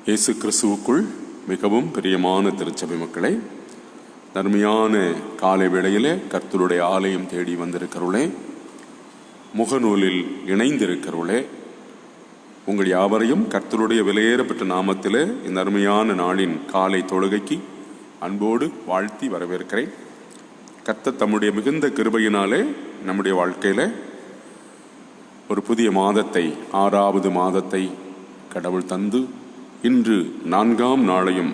இயேசு கிறிஸ்துவுக்குள் மிகவும் பிரியமான திருச்சபை மக்களே, நன்மையான காலை வேளையிலே கர்த்தருடைய ஆலயம் தேடி வந்திருக்கிறவளே, முகநூலில் இணைந்திருக்கிறவளே, உங்கள் யாவரையும் கர்த்தருடைய விலையேறப்பட்ட நாமத்திலே இந்த அருமையான நாளின் காலை தொழுகைக்கு அன்போடு வாழ்த்தி வரவேற்கிறேன். கர்த்தர் தம்முடைய மிகுந்த கிருபையினாலே நம்முடைய வாழ்க்கையில் ஒரு புதிய மாதத்தை, 6வது மாதத்தை கடவுள் தந்து இன்று 4ஆம் நாளையும்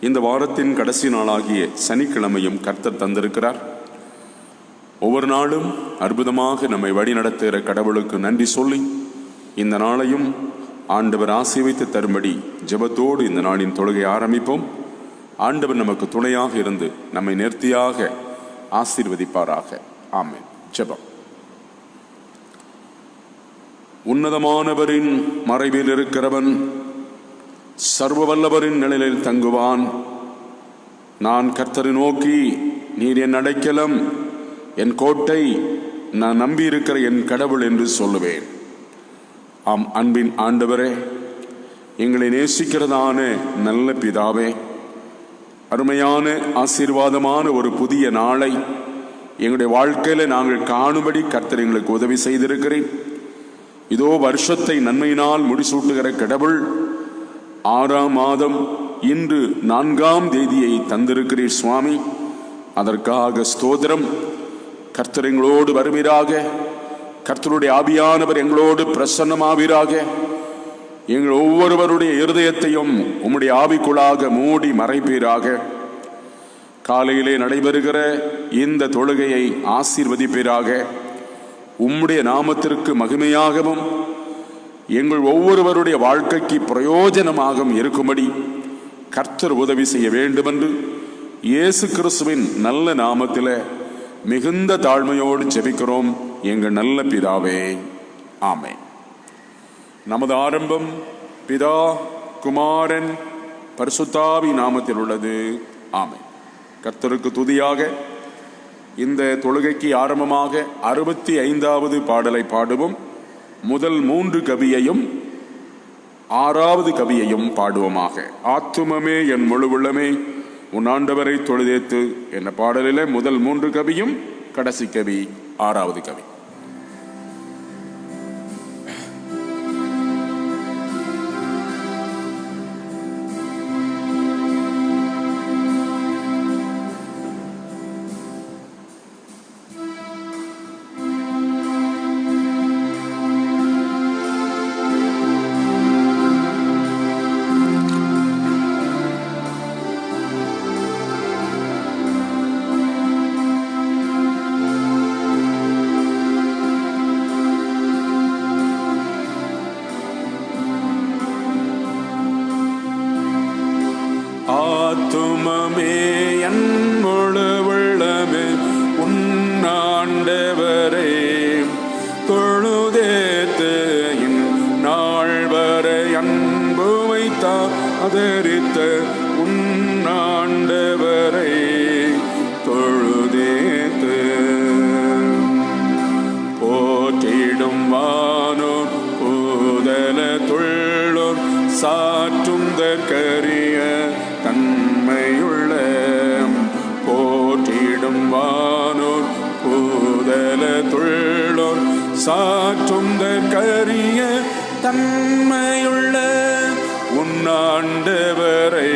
இந்த வாரத்தின் கடைசி நாளாகிய சனிக்கிழமையும் கர்த்தர் தந்திருக்கிறார். ஒவ்வொரு நாளும் அற்புதமாக நம்மை வழிநடத்துகிற கடவுளுக்கு நன்றி சொல்லி இந்த நாளையும் ஆண்டவர் ஆசீர்வதித்து தரும்படி ஜெபத்தோடு இந்த நாளின் தொழுகை ஆரம்பிப்போம். ஆண்டவர் நமக்கு துணையாக இருந்து நம்மை நேர்த்தியாக ஆசீர்வதிப்பாராக. ஆமென். ஜெபம். உன்னதமானவரின் மறைவில் இருக்கிறவன் சர்வ வல்லவரின் நிழலில் தங்குவான். நான் கர்த்தரை நோக்கி, நீர் என் அடைக்கலம், என் கோட்டை, நான் நம்பியிருக்கிற என் கடவுள் என்று சொல்லுவேன். ஆம், அன்பின் ஆண்டவரே, எங்களை நேசிக்கிறதான நல்ல பிதாவே, அருமையான ஆசீர்வாதமான ஒரு புதிய நாளை எங்களுடைய வாழ்க்கையில் நாங்கள் காணும்படி கர்த்தர் எங்களுக்கு உதவி செய்திருக்கிறேன். இதோ வருஷத்தை நன்மையினால் முடிசூட்டுகிற கடவுள் 6ஆம் மாதம் இன்று 4ஆம் தேதியை தந்திருக்கிறீர் சுவாமி. அதற்காக ஸ்தோத்திரம். கர்த்தர் எங்களோடு வருவீராக. கர்த்தருடைய ஆவியானவர் எங்களோடு பிரசன்னமாவீராக. எங்கள் ஒவ்வொருவருடைய இருதயத்தையும் உம்முடைய ஆவிக்குள்ளாக மூடி மறைப்பீராக. காலையிலே நடைபெறுகிற இந்த தொழுகையை ஆசீர்வதிப்பீராக. உம்முடைய நாமத்திற்கு மகிமையாகவும் எங்கள் ஒவ்வொருவருடைய வாழ்க்கைக்கு பிரயோஜனமாகவும் இருக்கும்படி கர்த்தர் உதவி செய்ய வேண்டும் என்று இயேசு கிறிஸ்துவின் நல்ல நாமத்தில் மிகுந்த தாழ்மையோடு ஜெபிக்கிறோம் எங்கள் நல்ல பிதாவே. ஆமென். நமது ஆரம்பம் பிதா, குமாரன், பரிசுத்தாவி நாமத்தில் உள்ளது. ஆமென். கர்த்தருக்கு துதியாக. இந்த தொழுகைக்கு ஆரம்பமாக 65வது பாடலை பாடுவோம். முதல் 3 கவியையும் 6வது கவியையும் பாடுவோமாக. ஆத்துமமே என் முழு உள்ளமே உன் ஆண்டவரை தொழுதேத்து என்ற பாடலிலே முதல் 3 கவியும் கடைசி கவி 6வது கவி. ஆத்துமமே என் முழு உள்ளமே உன் ஆண்டவரே தொழுதேத்து இந்நாள் வரை அன்பு வைத்தா ஆதரித்த உன் ஆண்டவரை தொழுதேத்து போற்றிடும் வானோர் பூதல துள்ளோர் சாற்றும் தற்கரிய தன்மையுள்ள போற்றிடும் வானோர் பூதல துள்ளோர் சாற்றும் தற்கரிய தன்மையுள்ள உன்னாண்டவரை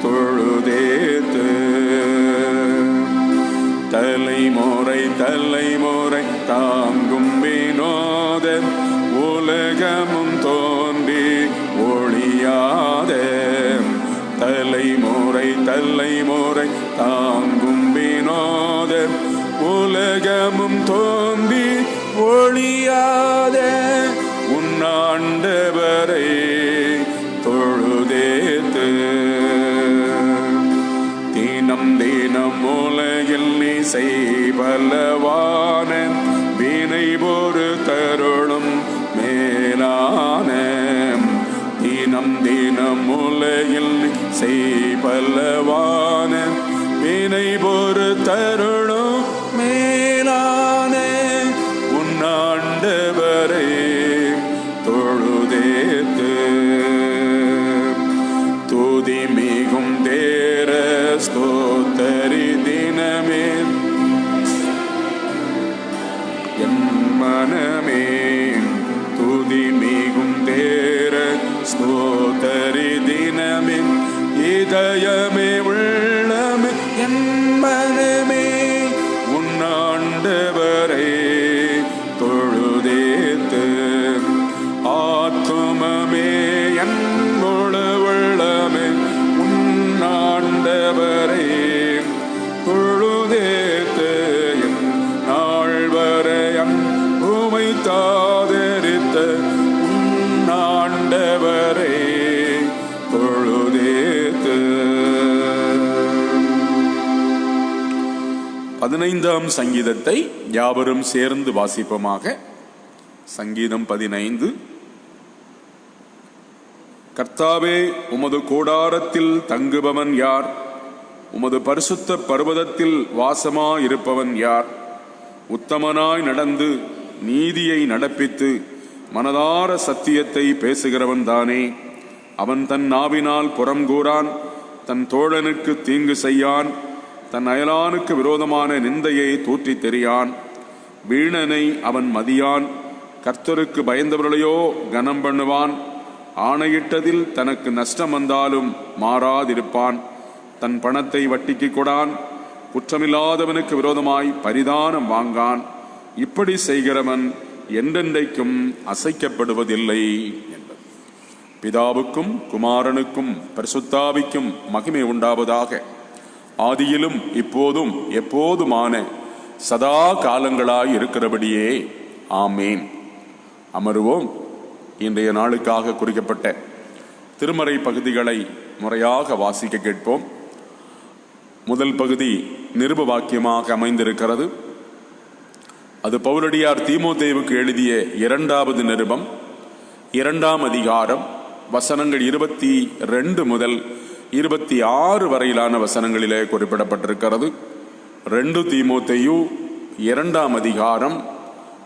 தொழுதேத்து தலைமுறை தலைமுறை தாங்கும் வினோத உலகமும் தோன்றி ஒளியாத தலைமுறை தலைமுறை தாங்கும் வினோத உலகமும் தோன்றி ஒளியாத உன்னாண்டவரை தொழுதேத்து தினம் தினம் உலகில் நீ செய்வல்லவான வினை ஒரு தருளும் மேலான தினம் தினம் உலகில் செய்வல்லவான வினை ஒரு தருளும் மேலான உன்னாண்டவரை தொழுதேத்து என் மனமே துதி மிகும் தேர ஸ்தோத்தரி தினமே இதயமே உள்ளமே என் மனமே உன்னாண்டவரே தொழுதேத்து ஆத்துமமே என் முழு உள்ளமே உன்னாண்டவரே தொழுதேத்து என் நாள் வரையம் உமை தாதரித்த உன்னாண்டவரே தொழுதேத்து. 15ஆம் சங்கீதத்தை யாவரும் சேர்ந்து வாசிப்போமாக. சங்கீதம் 15. கர்த்தாவே, உமது கூடாரத்தில் தங்குபவன் யார்? உமது பரிசுத்த பர்வதத்தில் வாசமாயிருப்பவன் யார்? உத்தமனாய் நடந்து நீதியை நடப்பித்து மனதார சத்தியத்தை பேசுகிறவன் தானே. அவன் தன் நாவினால் புறங்கூறான், தன் தோழனுக்கு தீங்கு செய்யான், தன் அயலானுக்கு விரோதமான நிந்தையை தூற்றித் தெரியான். வீணனை அவன் மதியான், கர்த்தருக்கு பயந்தவர்களையோ கனம் பண்ணுவான். ஆணையிட்டதில் தனக்கு நஷ்டம் வந்தாலும் மாறாதிருப்பான். தன் பணத்தை வட்டிக்கு கொடான், குற்றமில்லாதவனுக்கு விரோதமாய் பரிதானம் வாங்கான். இப்படி செய்கிறவன் என்றென்றைக்கும் அசைக்கப்படுவதில்லை என்பது. பிதாவுக்கும் குமாரனுக்கும் பரிசுத்தாவிக்கும் மகிமை உண்டாவதாக. ஆதியிலும் இப்போதும் எப்போதுமான சதா காலங்களாய் இருக்கிறபடியே ஆமேன். அமருவோம். இன்றைய நாளுக்காக குறிக்கப்பட்ட திருமறை பகுதிகளை முறையாக வாசிக்க கேட்போம். முதல் பகுதி நிருப வாக்கியமாக அமைந்திருக்கிறது. அது பவுலடியார் தீமோத்தேயுவுக்கு எழுதிய 2வது நிருபம் 2ஆம் அதிகாரம் வசனங்கள் 22 முதல் 26 வரையிலான வசனங்களிலே குறிப்பிடப்பட்டிருக்கிறது. 2 தீமோத்தேயு 2ஆம் அதிகாரம்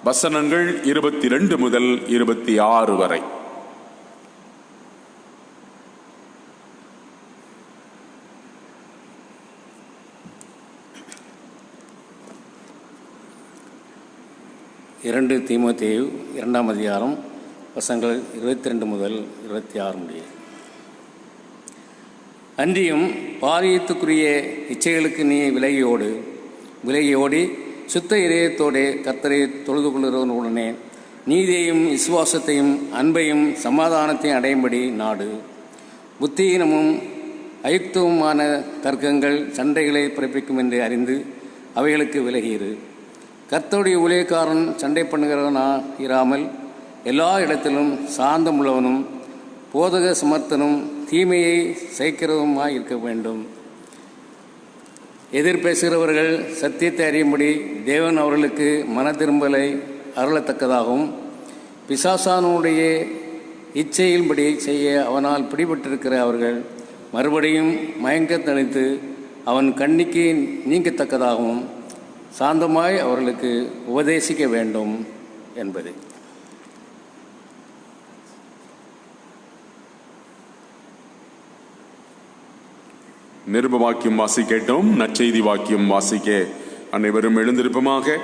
வசனங்கள் 22 முதல் 26 வரை. இரண்டு தீமோத்தேயு 2ஆம் அதிகாரம் வசனங்கள் 22 முதல் 26 முடிய. அன்றியும் பாரியத்துக்குரிய இச்சைகளுக்கு நீ விலகியோடி சுத்த இதயத்தோடே கர்த்தரை தொழுது கொள்கிறவனுடனே நீதியையும் விசுவாசத்தையும் அன்பையும் சமாதானத்தையும் அடையும்படி நாடு. புத்தியீனமும் அயுக்தவுமான தர்க்கங்கள் சண்டைகளை பிறப்பிக்கும் என்று அறிந்து அவைகளுக்கு விலகியிரு. கர்த்தருடைய ஊழியக்காரன் சண்டை பண்ணுகிறவனா இராமல் எல்லா இடத்திலும் சாந்தமுள்ளவனும் போதக சமர்த்தனும் தீமையை சகிக்கிறதுமாய் இருக்க வேண்டும். எதிர்பேசுகிறவர்கள் சத்தியத்தை அறியும்படி தேவன் அவர்களுக்கு மன திரும்பலை அருளத்தக்கதாகவும் பிசாசானுடைய இச்சையின்படி செய்ய அவனால் பிடிபட்டிருக்கிற அவர்கள் மறுபடியும் மயங்க தணித்து அவன் கண்ணிக்கு நீங்கத்தக்கதாகவும் சாந்தமாய் அவர்களுக்கு உபதேசிக்க வேண்டும் என்பது. நிருப வாக்கியம் வாசிக்கட்டும். நற்செய்தி வாக்கியம் வாசிக்க அனைவரும் எழுந்திருப்பமாக.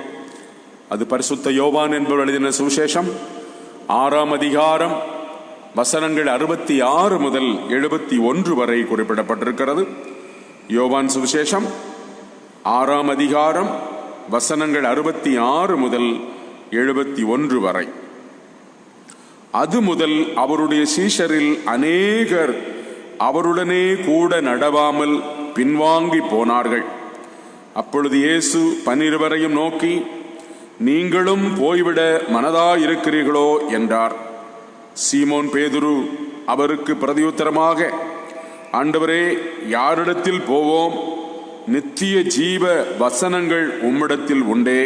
அது பரிசுத்த யோவான் என்பவர் எழுதின சுவிசேஷம் 6ஆம் அதிகாரம் வசனங்கள் 66 முதல் 71 வரை குறிப்பிடப்பட்டிருக்கிறது. யோவான் சுவிசேஷம் 6ஆம் அதிகாரம் வசனங்கள் 66 முதல் 71 வரை. அது முதல் அவருடைய சீஷரில் அநேகர் அவருடனே கூட நடவாமல் பின்வாங்கி போனார்கள். அப்பொழுது இயேசு 12 நோக்கி, நீங்களும் போய்விட மனதாயிருக்கிறீர்களோ என்றார். சீமோன் பேதுரு அவருக்கு பிரதியுத்தரமாக, ஆண்டவரே, யாரிடத்தில் போவோம்? நித்திய ஜீவ வசனங்கள் உம்மிடத்தில் உண்டே.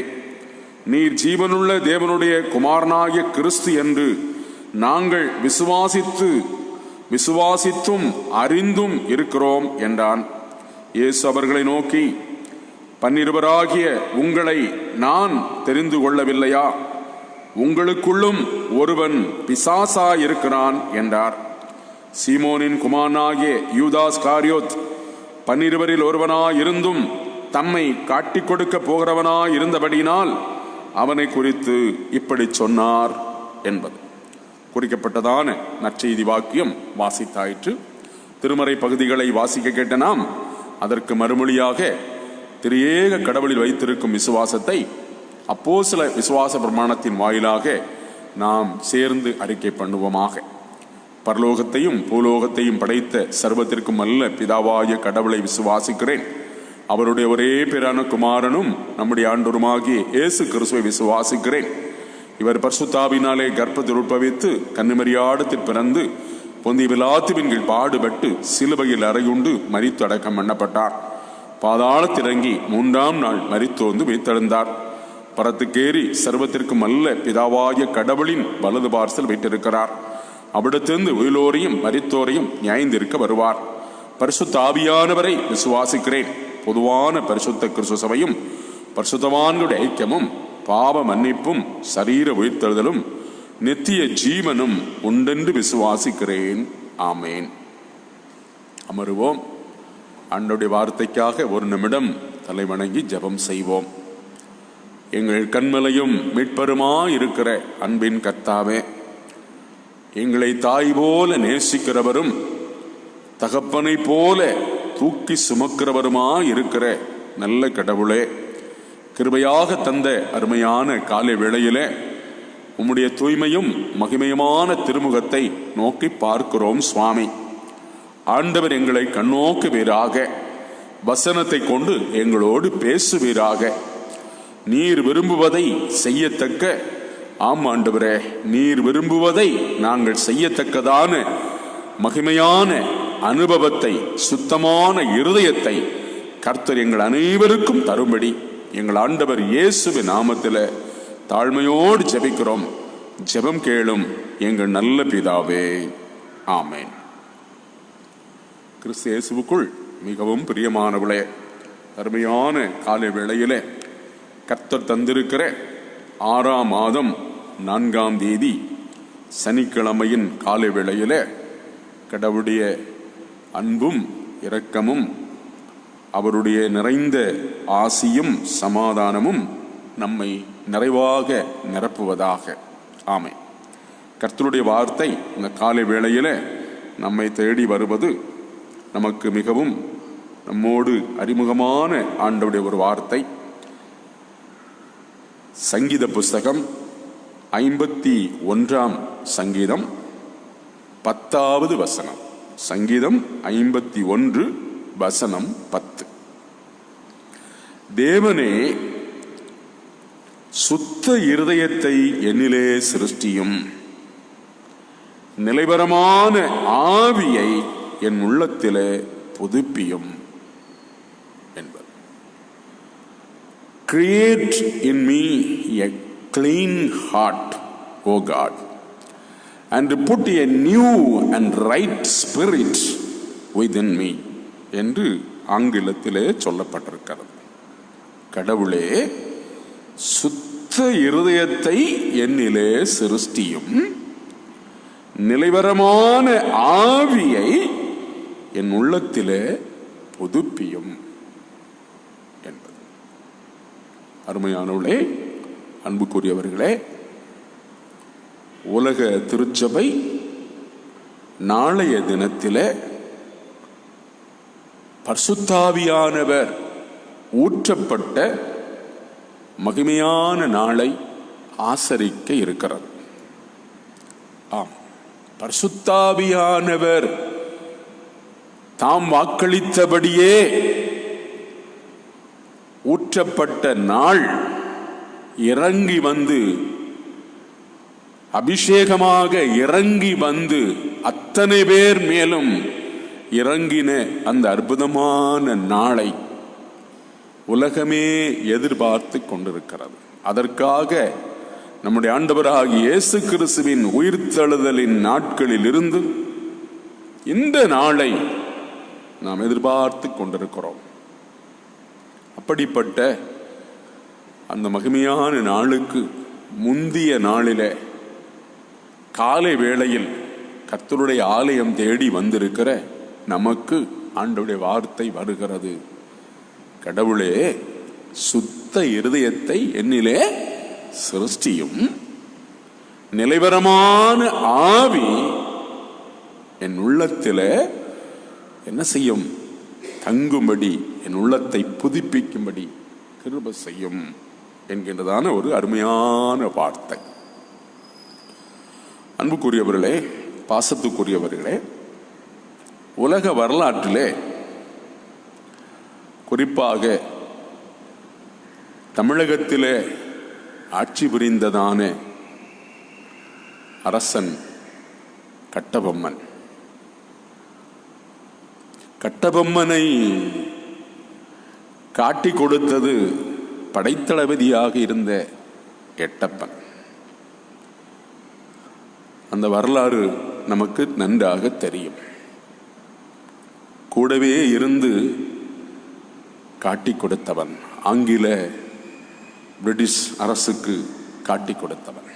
நீர் ஜீவனுள்ள தேவனுடைய குமாரனாகிய கிறிஸ்து என்று நாங்கள் விசுவாசித்தும் அறிந்தும் இருக்கிறோம் என்றான். இயேசு அவர்களை நோக்கி, 12 உங்களை நான் தெரிந்து கொள்ளவில்லையா? உங்களுக்குள்ளும் ஒருவன் பிசாசாயிருக்கிறான் என்றார். சீமோனின் குமாரனாகிய யூதாஸ் காரியோத் 12 ஒருவனாயிருந்தும் தம்மை காட்டிக் கொடுக்க போகிறவனாயிருந்தபடியினால் அவனை குறித்து இப்படி சொன்னார் என்பது குறிக்கப்பட்டதான நற்செய்தி வாக்கியம் வாசித்தாயிற்று. திருமறை பகுதிகளை வாசிக்க கேட்ட நாம் அதற்கு மறுமொழியாக திரியேக கடவுளில் வைத்திருக்கும் விசுவாசத்தை அப்போஸ்தல விசுவாச பிரமாணத்தின் வாயிலாக நாம் சேர்ந்து அறிக்கை பண்ணுவோமாக. பரலோகத்தையும் பூலோகத்தையும் படைத்த சர்வத்திற்கும் அல்ல பிதாவாய கடவுளை விசுவாசிக்கிறேன். அவருடைய ஒரே பேரான குமாரனும் நம்முடைய ஆண்டவருமாகிய இயேசு கிறிஸ்துவை விசுவாசிக்கிறேன். இவர் பரிசுத்தாவினாலே கர்ப்பத்தில் உட்பவித்து கன்னிமரியாடத்தில் பிறந்து பொந்திய பிலாத்துவின் கீழ் பாடுபட்டு சிலுவையில் அறையுண்டு மரித்து அடக்கம் பண்ணப்பட்டார். பாதாளத்திறங்கி 3ஆம் நாள் மரித்தோந்து உயிர்த்தெழுந்தார். பரத்துக்கேறி சர்வத்திற்கும் அல்ல பிதாவாய கடவுளின் வலது பார்சல் வைத்திருக்கிறார். அவிடத்திலிருந்து உயிரோரையும் மரித்தோரையும் நியாயந்திருக்க வருவார். பரிசுத்த ஆவியானவரை விசுவாசிக்கிறேன். பொதுவான பரிசுத்த கிறிஸ்து சபையும் பரிசுத்தவான்களுடைய ஐக்கியமும் பாவ மன்னிப்பும் சரீர உயிர்த்தெழுதலும் நித்திய ஜீவனும் உண்டென்று விசுவாசிக்கிறேன். ஆமேன். அமருவோம். ஆண்டவருடைய வார்த்தைக்காக ஒரு நிமிடம் தலைவணங்கி ஜெபம் செய்வோம். எங்கள் கண்மலையும் மீட்பருமாயிருக்கிற அன்பின் கர்த்தாவே, எங்களை தாய் போல நேசிக்கிறவரும் தகப்பனை போல தூக்கி சுமக்கிறவருமாயிருக்கிற நல்ல கடவுளே, கிருபையாக தந்த அருமையான காலை வேளையிலே உம்முடைய தூய்மையும் மகிமையுமான திருமுகத்தை நோக்கி பார்க்கிறோம் சுவாமி. ஆண்டவர் எங்களை கண்ணோக்குவீராக, வசனத்தை கொண்டு எங்களோடு பேசுவீராக. நீர் விரும்புவதை செய்யத்தக்க, ஆம் ஆண்டவரே, நீர் விரும்புவதை நாங்கள் செய்யத்தக்கதான மகிமையான அனுபவத்தை, சுத்தமான இருதயத்தை கர்த்தர் எங்கள் அனைவருக்கும் தரும்படி எங்கள் ஆண்டவர் இயேசுவின் நாமத்தில் தாழ்மையோடு ஜெபிக்கிறோம். ஜெபம் கேளும் எங்கள் நல்ல பிதாவே. ஆமேன். கிறிஸ்து இயேசுவுக்குள் மிகவும் பிரியமானவளே, அருமையான காலை வேளையிலே கர்த்தர் தந்திருக்கிற 6ஆம் மாதம் 4ஆம் தேதி சனிக்கிழமையின் காலை வேளையிலே கடவுளுடைய அன்பும் இரக்கமும் அவருடைய நிறைந்த ஆசியும் சமாதானமும் நம்மை நிறைவாக நிரப்புவதாக. ஆமை. கர்த்தருடைய வார்த்தை இந்த காலை வேளையில நம்மை தேடி வருவது நமக்கு மிகவும் நம்மோடு அறிமுகமான ஆண்டவருடைய ஒரு வார்த்தை. சங்கீத புஸ்தகம் 51ஆம் சங்கீதம் 10வது வசனம். சங்கீதம் 51 வசனம் 10. தேவனே, சுத்த இருதயத்தை என்னிலே சிருஷ்டியும், நிலைவரமான ஆவியை என் உள்ளத்திலே புதுப்பியும் என்பது. Create in me a clean heart, O God, and put a new and right spirit within me என்று ஆங்கிலத்திலே சொல்லப்பட்டிருக்கிறது. கடவுளே, சுத்த இருதயத்தை என்னிலே சிருஷ்டியும், நிலைவரமான ஆவியை என் உள்ளத்திலே புதுப்பியும் என்பது. அருமையானவர்களே, அன்புக்குரியவர்களே, உலக திருச்சபை நாளைய தினத்திலே பரிசுத்தாவியானவர் ஊற்றப்பட்ட மகிமையான நாளை ஆசரிக்க இருக்கிறது. ஆம், பரிசுத்தாவியானவர் தாம் வாக்களித்தபடியே ஊற்றப்பட்ட நாள் இறங்கி வந்து, அபிஷேகமாக இறங்கி வந்து அத்தனை பேர் மேலும் இறங்கின அந்த அற்புதமான நாளை உலகமே எதிர்பார்த்து கொண்டிருக்கிறது. அதற்காக நம்முடைய ஆண்டவராகிய இயேசு கிறிஸ்துவின் உயிர்த்தெழுதலின் நாட்களில் இருந்து இந்த நாளை நாம் எதிர்பார்த்து கொண்டிருக்கிறோம். அப்படிப்பட்ட அந்த மகிமையான நாளுக்கு முந்திய நாளிலே காலை வேளையில் கர்த்தருடைய ஆலயம் தேடி வந்திருக்கிற நமக்கு ஆண்டவருடைய வார்த்தை வருகிறது. கடவுளே, சுத்த இருதயத்தை என்னிலே சிருஷ்டியும் நிலைவரமான ஆவி என் உள்ளத்திலே என்ன செய்யும்? தங்கும்படி, என் உள்ளத்தை புதுப்பிக்கும்படி கிருபை செய்யும் என்கின்றதான ஒரு அருமையான வார்த்தை. அன்புக்குரியவர்களே, பாசத்துக்குரியவர்களே, உலக வரலாற்றிலே குறிப்பாக தமிழகத்திலே ஆட்சி புரிந்ததான அரசன் கட்டபொம்மன். கட்டபொம்மனை காட்டி கொடுத்தது படைத்தளபதியாக இருந்த எட்டப்பன். அந்த வரலாறு நமக்கு நன்றாக தெரியும். கூடவே இருந்து காட்டி கொடுத்தவன், ஆங்கில பிரிட்டிஷ் அரசுக்கு காட்டி கொடுத்தவன்.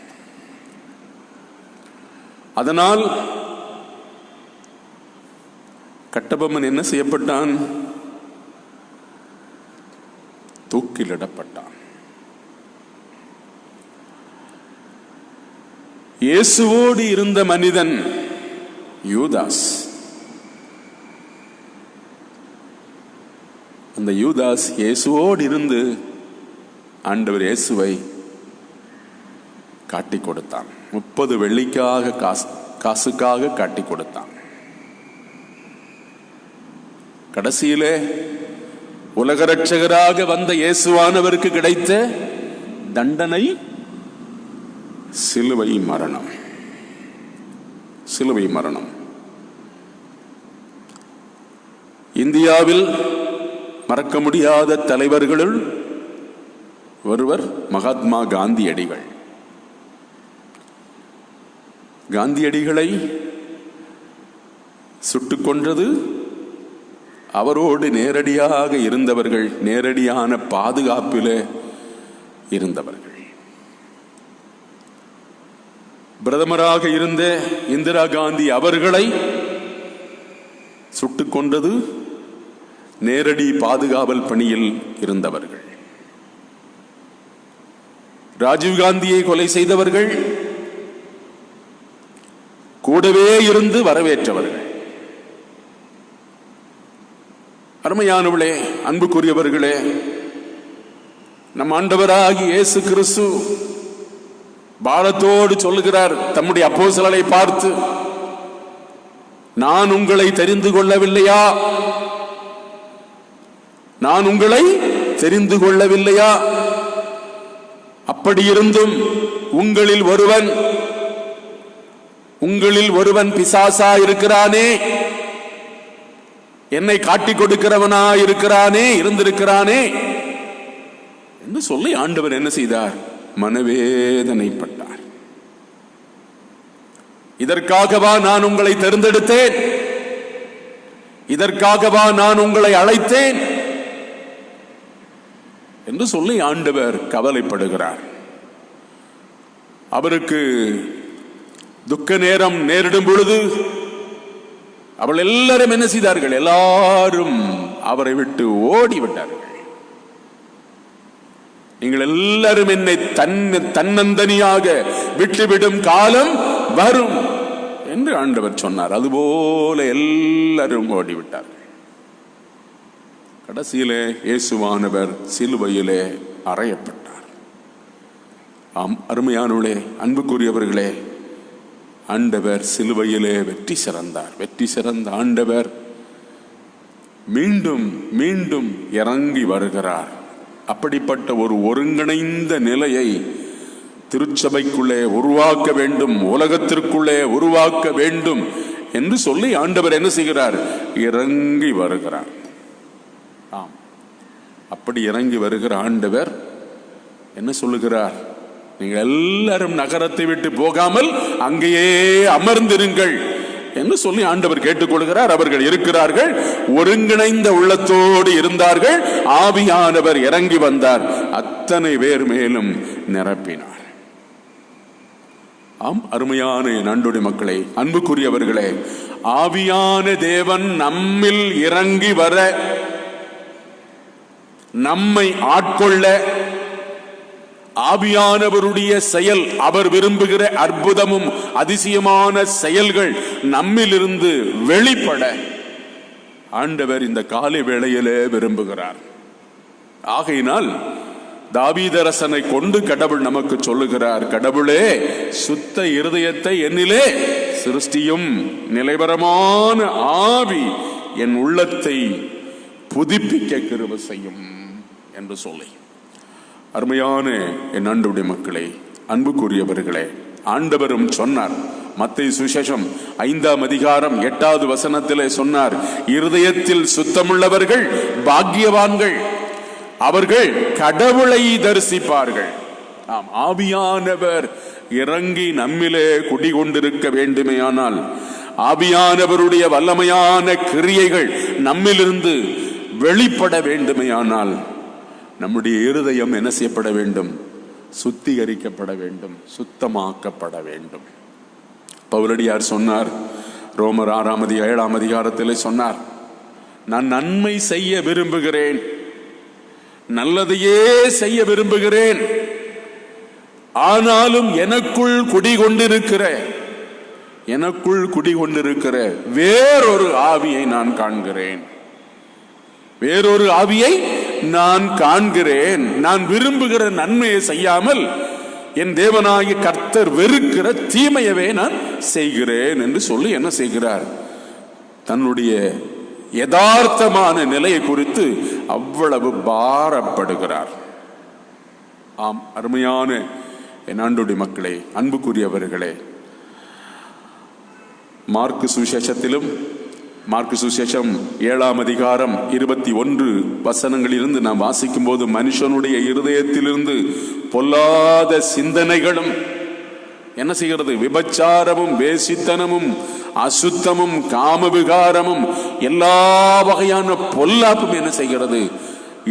அதனால் கட்டபொம்மன் என்ன செய்யப்பட்டான்? தூக்கிலிடப்பட்டான். இயேசுவோடு இருந்த மனிதன் யூதாஸ். அந்த யூதாஸ் இயேசுவோடு இருந்து ஆண்டவர் இயேசுவை காட்டி கொடுத்தான். 30 வெள்ளிக்காக காசுக்காக காட்டி கொடுத்தான். கடைசியிலே உலக ரட்சகராக வந்த இயேசுவானவருக்கு கிடைத்த தண்டனை சிலுவை மரணம். சிலுவை மரணம். இந்தியாவில் மறக்க முடியாத தலைவர்களுள் ஒருவர் மகாத்மா காந்தியடிகள். காந்தியடிகளை சுட்டுக் கொன்றது அவரோடு நேரடியாக இருந்தவர்கள், நேரடியான பாதுகாப்பிலே இருந்தவர்கள். பிரதமராக இருந்த இந்திரா காந்தி அவர்களை சுட்டுக் கொண்டது நேரடி பாதுகாவல் பணியில் இருந்தவர்கள். ராஜீவ்காந்தியை கொலை செய்தவர்கள் கூடவே இருந்து வரவேற்றவர்கள். அருமையானவர்களே, அன்புக்குரியவர்களே, நம் ஆண்டவராகிய இயேசு கிறிஸ்து பாரத்தோடு சொல்லுகிறார் தம்முடைய அப்போஸ்தலரை பார்த்து, நான் உங்களை தெரிந்து கொள்ளவில்லையா? நான் உங்களை தெரிந்து கொள்ளவில்லையா? அப்படி இருந்தும் உங்களில் ஒருவன் பிசாசா இருக்கிறானே, என்னை காட்டிக் கொடுக்கிறவனா இருக்கிறானே, இருந்திருக்கிறானே என்று சொல்லி ஆண்டவர் என்ன செய்தார்? மனவேதனைப்பட்டார். இதற்காகவா நான் உங்களை தேர்ந்தெடுத்தேன்? இதற்காகவா நான் உங்களை அழைத்தேன் என்று சொல்லி ஆண்டவர் கவலைப்படுகிறார். அவருக்கு துக்க நேரம் நேரிடும் பொழுது அவள் எல்லாரும் என்ன செய்தார்கள்? எல்லாரும் அவரை விட்டு ஓடிவிட்டார்கள். நீங்கள் எல்லாரும் என்னை தன்னந்தனியாக விட்டுவிடும் காலம் வரும் என்று ஆண்டவர் சொன்னார். அதுபோல எல்லாரும் ஓடிவிட்டார்கள். கடைசியிலே இயேசுவானவர் சிலுவையிலே அறையப்பட்டார். ஆம், அருமையானவர்களே, அன்புக்குரியவர்களே, ஆண்டவர் சிலுவையிலே வெற்றி சிறந்தார். வெற்றி சிறந்த ஆண்டவர் மீண்டும் மீண்டும் இறங்கி வருகிறார். அப்படிப்பட்ட ஒரு ஒருங்கிணைந்த நிலையை திருச்சபைக்குள்ளே உருவாக்க வேண்டும், உலகத்திற்குள்ளே உருவாக்க வேண்டும் என்று சொல்லி ஆண்டவர் என்ன செய்கிறார்? இறங்கி வருகிறார். ஆம், அப்படி இறங்கி வருகிற ஆண்டவர் என்ன சொல்லுகிறார்? நீங்கள் எல்லாரும் நகரத்தை விட்டு போகாமல் அங்கேயே அமர்ந்திருங்கள் என்று சொல்லி ஆண்டவர் கேட்டுக்கொள்கிறார். அவர்கள் இருக்கிறார்கள், ஒருங்கிணைந்த உள்ளத்தோடு இருந்தார்கள். ஆவியானவர் இறங்கி வந்தார், அத்தனை பேர் மேலும் நிரப்பினார். ஆம், அருமையான நண்டுடி மக்களே, அன்புக்குரியவர்களே, ஆவியான தேவன் நம்மில் இறங்கி வர, நம்மை ஆட்கொள்ள, ஆவியானவருடைய செயல், அவர் விரும்புகிற அற்புதமும் அதிசயமான செயல்கள் நம்மிலிருந்து வெளிப்பட ஆண்டவர் இந்த காலை வேளையிலே விரும்புகிறார். ஆகையினால் தாவீதரசனை கொண்டு கடவுள் நமக்கு சொல்லுகிறார், கடவுளே, சுத்த இருதயத்தை என்னிலே சிருஷ்டியும், நிலைவரமான ஆவி என் உள்ளத்தை புதுப்பிக்க கிருபை செய்யும் என்று சொல்லி. அருமையான என் ஆண்டவருடைய மக்களே, அன்புக்குரியவர்களே, ஆண்டவரும் சொன்னார். மத்தேயு சுவிசேஷம் 5ஆம் அதிகாரம் 8வது வசனத்திலே சொன்னார், இருதயத்தில் சுத்தமுள்ளவர்கள் பாக்கியவான்கள், அவர்கள் கடவுளை தரிசிப்பார்கள். ஆம், ஆவியானவர் இறங்கி நம்மிலே குடிகொண்டிருக்க வேண்டுமேயானால், ஆவியானவருடைய வல்லமையான கிரியைகள் நம்மிலிருந்து வெளிப்பட வேண்டுமேயானால், நம்முடைய இருதயம் என்ன செய்யப்பட வேண்டும்? சுத்திகரிக்கப்பட வேண்டும், சுத்தமாக்கப்பட வேண்டும். பவுலடியார் சொன்னார், ரோமர் 6ஆம் அதிகாரத்திலே சொன்னார், நான் நன்மை செய்ய விரும்புகிறேன், நல்லதையே செய்ய விரும்புகிறேன், ஆனாலும் எனக்குள் குடிகொண்டிருக்கிற வேறொரு ஆவியை நான் காண்கிறேன். வேறொரு ஆவியை நான் காண்கிறேன். நான் விரும்புகிற நன்மையை செய்யாமல் என் தேவனாகிய கர்த்தர் வெறுக்கிற தீமையவே நான் செய்கிறேன் என்று சொல்லி என்ன செய்கிறார்? தன்னுடைய யதார்த்தமான நிலையை குறித்து அவ்வளவு பாரப்படுகிறார். ஆம், அருமையான என் ஆண்டவருடைய மக்களே, அன்புக்குரியவர்களே, மார்க்கு சுவிசேஷத்திலும், மார்க்கு சுவிசேஷம் 7ஆம் அதிகாரம் 21 வசனங்களிலிருந்து நாம் வாசிக்கும் போது, மனுஷனுடைய இருதயத்திலிருந்து பொல்லாத சிந்தனைகளும் என்ன செய்கிறது? விபச்சாரமும், வேசித்தனமும், அசுத்தமும், காமவிகாரமும், எல்லா வகையான பொல்லாப்பும் என்ன செய்கிறது?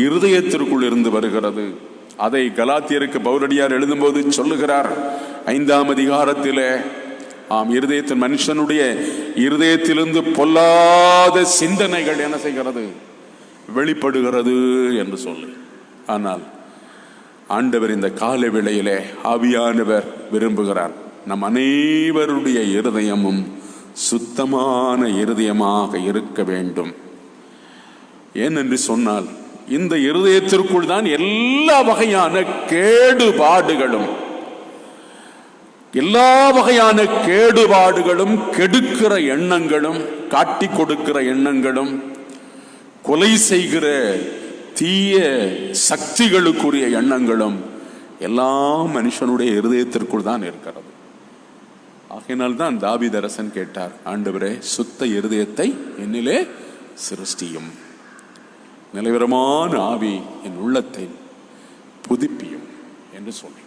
இருதயத்திற்குள் இருந்து வருகிறது. அதை கலாத்தியருக்கு பவுலடியார் எழுதும்போது சொல்லுகிறார் 5ஆம் அதிகாரத்திலே, ஆம், இருதயத்தின் மனுஷனுடைய இருதயத்திலிருந்து பொல்லாத சிந்தனைகள் என்ன செய்கிறது? வெளிப்படுகிறது என்று சொல்லி. ஆனால் ஆண்டவர் இந்த காலை வேளையிலே ஆவியானவர் விரும்புகிறார், நம் அனைவருடைய இருதயமும் சுத்தமான இருதயமாக இருக்க வேண்டும். ஏனென்று சொன்னால், இந்த இருதயத்திற்குள் தான் எல்லா வகையான கேடுபாடுகளும், கெடுக்கிற எண்ணங்களும், காட்டி கொடுக்கிற எண்ணங்களும், கொலை செய்கிற தீய சக்திகளுக்குரிய எண்ணங்களும் எல்லாம் மனுஷனுடைய இருதயத்திற்குள் தான் இருக்கிறது. ஆகையினால்தான் தாவீதரசன் கேட்டார், ஆண்டவரே, சுத்த இருதயத்தை என்னிலே சிருஷ்டியும், நிலைவரமான ஆவி என் உள்ளத்தை புதுப்பியும் என்று சொல்லி.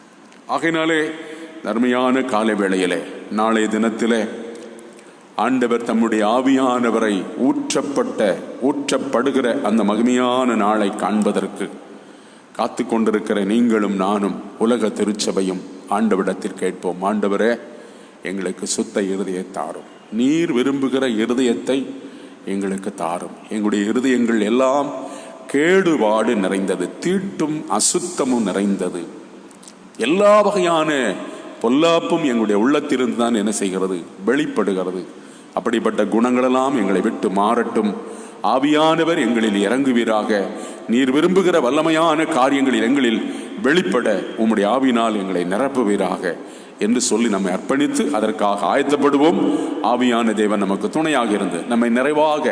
ஆகையினாலே தர்மையான காலை வேளையிலே, நாளைய தினத்திலே ஆண்டவர் தம்முடைய ஆவியானவரை ஊற்றப்படுகிற அந்த மகிமையான நாளை காண்பதற்கு காத்து கொண்டிருக்கிற நீங்களும் நானும், உலக திருச்சபையும் ஆண்டவரிடத்தில் கேட்போம், ஆண்டவரே, எங்களுக்கு சுத்த இருதயத்தை தாரும், நீர் விரும்புகிற இருதயத்தை எங்களுக்கு தாரும். எங்களுடைய இருதயங்கள் எல்லாம் கேடுபாடு நிறைந்தது, தீட்டும் அசுத்தமும் நிறைந்தது, எல்லா வகையான பொல்லாப்பும் எங்களுடைய உள்ளத்திலிருந்து தான் என்ன செய்கிறது? வெளிப்படுகிறது. அப்படிப்பட்ட குணங்களெல்லாம் எங்களை விட்டு மாறட்டும். ஆவியானவர் எங்களில் இறங்குவீராக. நீர் விரும்புகிற வல்லமையான காரியங்களில் எங்களில் வெளிப்பட உம்முடைய ஆவியினால் எங்களை நிரப்புவீராக என்று சொல்லி நம்மை அர்ப்பணித்து அதற்காக ஆயத்தப்படுவோம். ஆவியான தேவன் நமக்கு துணையாக இருந்து நம்மை நிறைவாக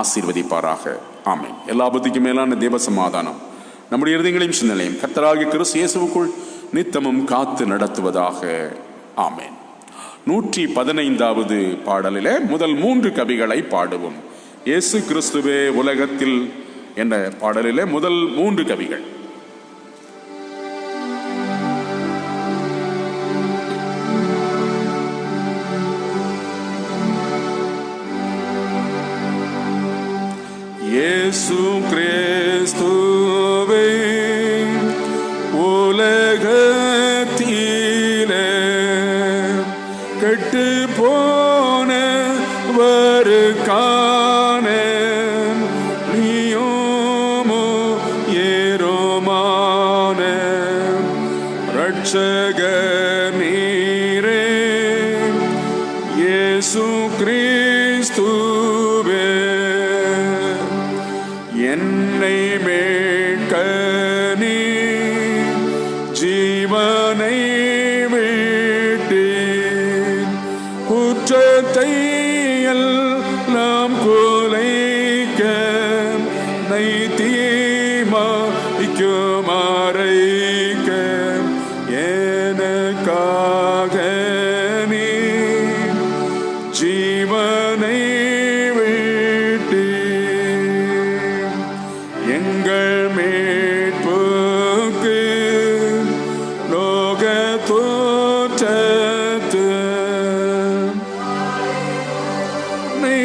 ஆசீர்வதிப்பாராக. ஆமென். எல்லா புத்திக்கும் மேலான தேவ சமாதானம் நம்முடைய இருதயங்களையும் சிந்தனையும் கர்த்தராகிய கிறிஸ்து இயேசுவுக்குள் நித்தமும் காத்து நடத்துவதாக. ஆமென். 115வது பாடலிலே முதல் 3 கவிகளை பாடுவோம். இயேசு கிறிஸ்துவே உலகத்தில் என்ற பாடலிலே முதல் 3 கவிகள். இயேசு கிறிஸ்துவே உலகத்திலே கெட்டு போனவருக்கான நீயோமோ ஏரோமான இரட்சகர் நீரே இயேசு கிறிஸ்துவே, என்னை மீட்க நீர் ஜீவனை விட்டீர். குற்றத்தை எல்லாம் குலைக்க நைத்தீமாய்க்கு மறைக்க எனக்காக நீர் ஜீவனை விட்டீர். எங்கள் மீட்புக்கு லோக தோற்றத்து நீ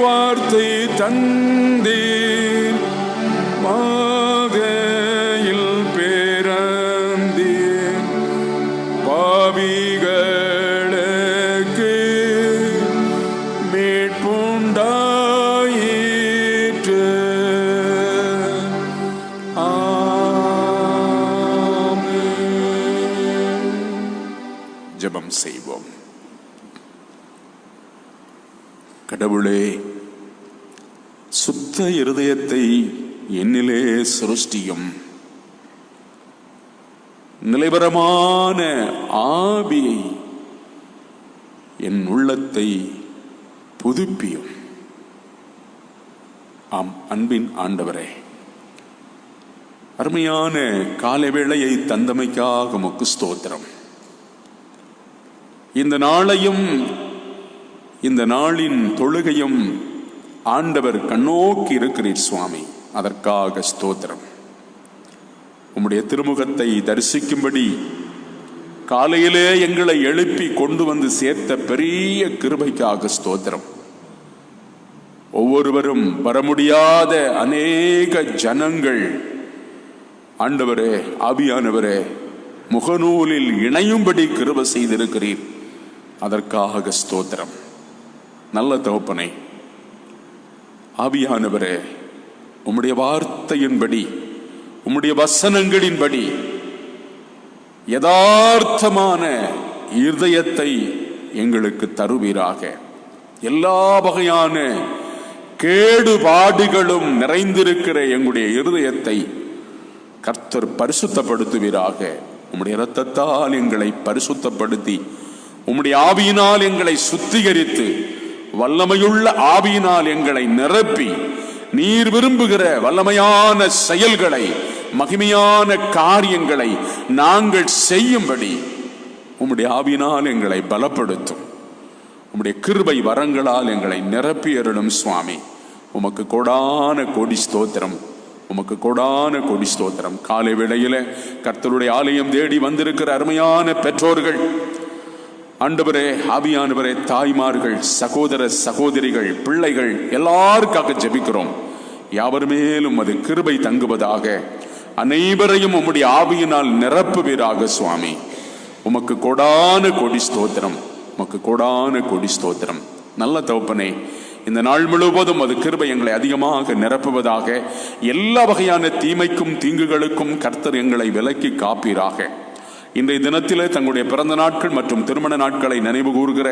வார்த்தை தந்தீர், மாதையில் பிறந்தீர். பாவிகளுக்கு மீட்புண்டாயிற்று. ஆமென். ஜெபம் செய்வோம். கடவுளே, சுத்த இருதயத்தை என்னிலே சிருஷ்டியும், நிலைவரமான ஆவியை என் உள்ளத்தை புதுப்பியும். ஆம் அன்பின் ஆண்டவரே, அருமையான காலை வேளையை தந்தமைக்காக உமக்கு ஸ்தோத்திரம். இந்த நாளையும் இந்த நாளின் தொழுகையும் ஆண்டவர் கண்ணோக்கி இருக்கிறீர் சுவாமி, அதற்காக ஸ்தோத்திரம். உம்முடைய திருமுகத்தை தரிசிக்கும்படி காலையிலே எங்களை எழுப்பி கொண்டு வந்து சேர்த்த பெரிய கிருபைக்காக ஸ்தோத்திரம். ஒவ்வொருவரும் வர முடியாத அநேக ஜனங்கள் ஆண்டவரே, ஆவியானவரே, முகநூலில் இணையும்படி கிருபை செய்திருக்கிறீர், அதற்காக ஸ்தோத்திரம். நல்ல தகப்பனே, ஆவியானவரே, உம்முடைய வார்த்தையின்படி, உம்முடைய வசனங்களின்படி யதார்த்தமான இருதயத்தை எங்களுக்கு தருவீராக. எல்லா வகையான கேடுபாடுகளும் நிறைந்திருக்கிற எங்களுடைய இருதயத்தை கர்த்தர் பரிசுத்தப்படுத்துவீராக. உம்முடைய இரத்தத்தால் எங்களை பரிசுத்தப்படுத்தி, உம்முடைய ஆவியினால் எங்களை சுத்திகரித்து, வல்லமையுள்ள ஆவியினால் எங்களை நிரப்பி, நீர் விரும்புகிற வல்லமையான செயல்களை, மகிமையான காரியங்களை நாங்கள் செய்யும்படி உம்முடைய ஆவியினால் எங்களை பலப்படுத்தும். உம்முடைய கிருபை வரங்களால் எங்களை நிரப்பி அருளும் சுவாமி. உமக்கு கோடான கோடி ஸ்தோத்திரம், உமக்கு கோடான கோடி ஸ்தோத்திரம். காலை வேளையில கர்த்தருடைய ஆலயம் தேடி வந்திருக்கிற அருமையான பெற்றோர்கள், ஆண்டவரே, ஆவியானவரே, தாய்மார்கள், சகோதர சகோதரிகள், பிள்ளைகள் எல்லாருக்காக ஜெபிக்கிறோம். யாவர் மேலும் அது கிருபை தங்குவதாக. அனைவரையும் உம்முடைய ஆவியினால் நிரப்புவீராக சுவாமி. உமக்கு கோடான கோடி ஸ்தோத்திரம், உமக்கு கோடான கோடி ஸ்தோத்திரம். நல்ல தகப்பனே, இந்த நாள் முழுவதும் அது கிருபை எங்களை அதிகமாக நிரப்புவதாக. எல்லா வகையான தீமைக்கும் தீங்குகளுக்கும் கர்த்தர் எங்களை விலக்கி காப்பீராக. இன்றைய தினத்திலே தங்களுடைய பிறந்த நாட்கள் மற்றும் திருமண நாட்களை நினைவு கூறுகிற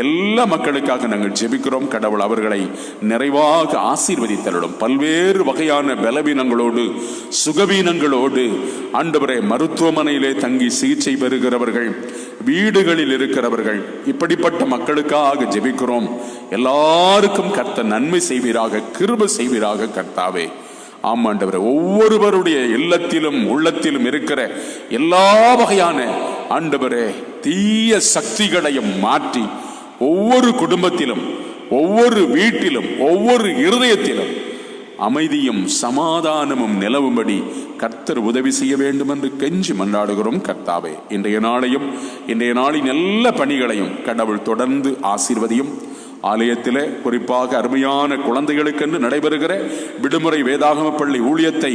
எல்லா மக்களுக்காக நாங்கள் ஜெபிக்கிறோம். கடவுள் அவர்களை நிறைவாக ஆசீர்வதித்தருளும். பல்வேறு வகையான பலவீனங்களோடு சுகவீனங்களோடு ஆண்டவரே, மருத்துவமனையிலே தங்கி சிகிச்சை பெறுகிறவர்கள், வீடுகளில் இருக்கிறவர்கள், இப்படிப்பட்ட மக்களுக்காக ஜெபிக்கிறோம். எல்லாருக்கும் கர்த்தர் நன்மை செய்வீராக, கிருபை செய்வீராக கர்த்தாவே. ஆமாண்டவரே, ஒவ்வொருவருடைய இல்லத்திலும் உள்ளத்திலும் இருக்கிற எல்லா வகையான ஆண்டவரே தீய சக்திகளையும் மாற்றி, ஒவ்வொரு குடும்பத்திலும், ஒவ்வொரு வீட்டிலும், ஒவ்வொரு இருதயத்திலும் அமைதியும் சமாதானமும் நிலவும்படி கர்த்தர் உதவி செய்ய வேண்டும் என்று கெஞ்சி மன்றாடுகிறோம் கர்த்தாவே. இன்றைய நாளையும் இன்றைய நாளின் எல்லா பணிகளையும் கடவுள் தொடர்ந்து ஆசீர்வதியும். ஆலயத்திலே குறிப்பாக அருமையான குழந்தைகளுக்கென்று நடைபெறுகிற விடுமுறை வேதாகம பள்ளி ஊழியத்தை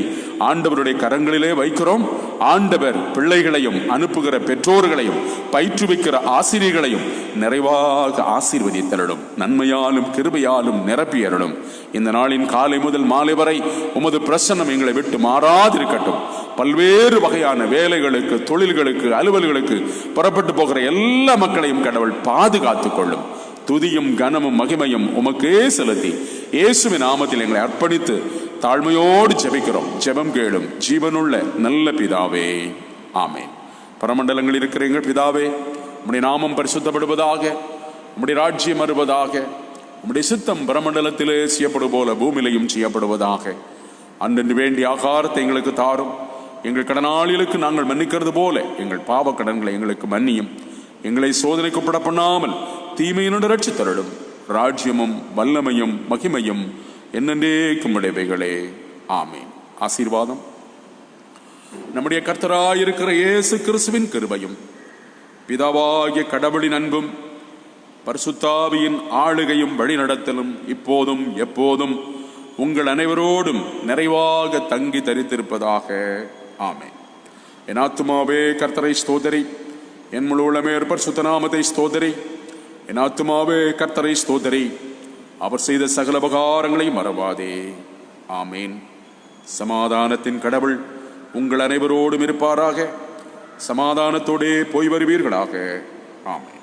ஆண்டவருடைய கரங்களிலே வைக்கிறோம். ஆண்டவர் பிள்ளைகளையும் அனுப்புகிற பெற்றோர்களையும் பயிற்றுவிக்கிற ஆசிரியர்களையும் நிறைவாக ஆசீர்வதித்தருளும். நன்மையாலும் கிருபையாலும் நிரப்பியருளும். இந்த நாளின் காலை முதல் மாலை வரை உமது பிரசன்னம் எங்களை விட்டு மாறாதிருக்கட்டும். பல்வேறு வகையான வேலைகளுக்கு, தொழில்களுக்கு, அலுவல்களுக்கு புறப்பட்டு போகிற எல்லா மக்களையும் கடவுள் பாதுகாத்துக் கொள்ளும். துதியும் கனமும் மகிமையும் உமக்கே செலுத்தி இயேசுவின் நாமத்தில் எங்களை அர்ப்பணித்து தாழ்மையோடு ஜெபிக்கிறோம். ஜெபம் கேளும் ஜீவனுள்ள நல்ல பிதாவே, ஆமென். பரமண்டலங்கள் இருக்கிற எங்கள் பிதாவே, உம்முடைய நாமம் பரிசுத்தப்படுவதாக, உம்முடைய ராஜ்யம் வருவதாக, உம்முடைய சித்தம் பரமண்டலத்திலே செய்யப்படும் போல பூமியிலையும் செய்யப்படுவதாக. அன்றென்று வேண்டிய ஆகாரத்தை எங்களுக்கு தாரும். எங்கள் கடனாளிகளுக்கு நாங்கள் மன்னிக்கிறது போல எங்கள் பாவ கடன்களை எங்களுக்கு மன்னியும். எங்களை சோதனைக்கு உட்பட பண்ணாமல் தீமையினுடைய ரட்சித்தருளும். ராஜ்யமும் வல்லமையும் மகிமையும் என்னென்றேக்கும் உடையவைகளே, ஆமென். ஆசீர்வாதம். நம்முடைய கர்த்தராயிருக்கிற இயேசு கிறிஸ்துவின் கிருபையும் பிதாவாகிய கடவுளின் அன்பும் பரிசுத்தாவியின் ஆளுகையும் வழிநடத்தலும் இப்போதும் எப்போதும் உங்கள் அனைவரோடும் நிறைவாக தங்கி தரித்திருப்பதாக. ஆமென். என் ஆத்துமாவே கர்த்தரை ஸ்தோதரி, என் முழு உள்ளமே பரிசுத்த நாமத்தை ஸ்தோதரி. என் ஆத்துமாவே கர்த்தரை ஸ்தோதரி, அவர் செய்த சகல உபகாரங்களை மறவாதே. ஆமேன். சமாதானத்தின் கடவுள் உங்கள் அனைவரோடும் இருப்பாராக. சமாதானத்தோடே போய் வருவீர்களாக. ஆமென்.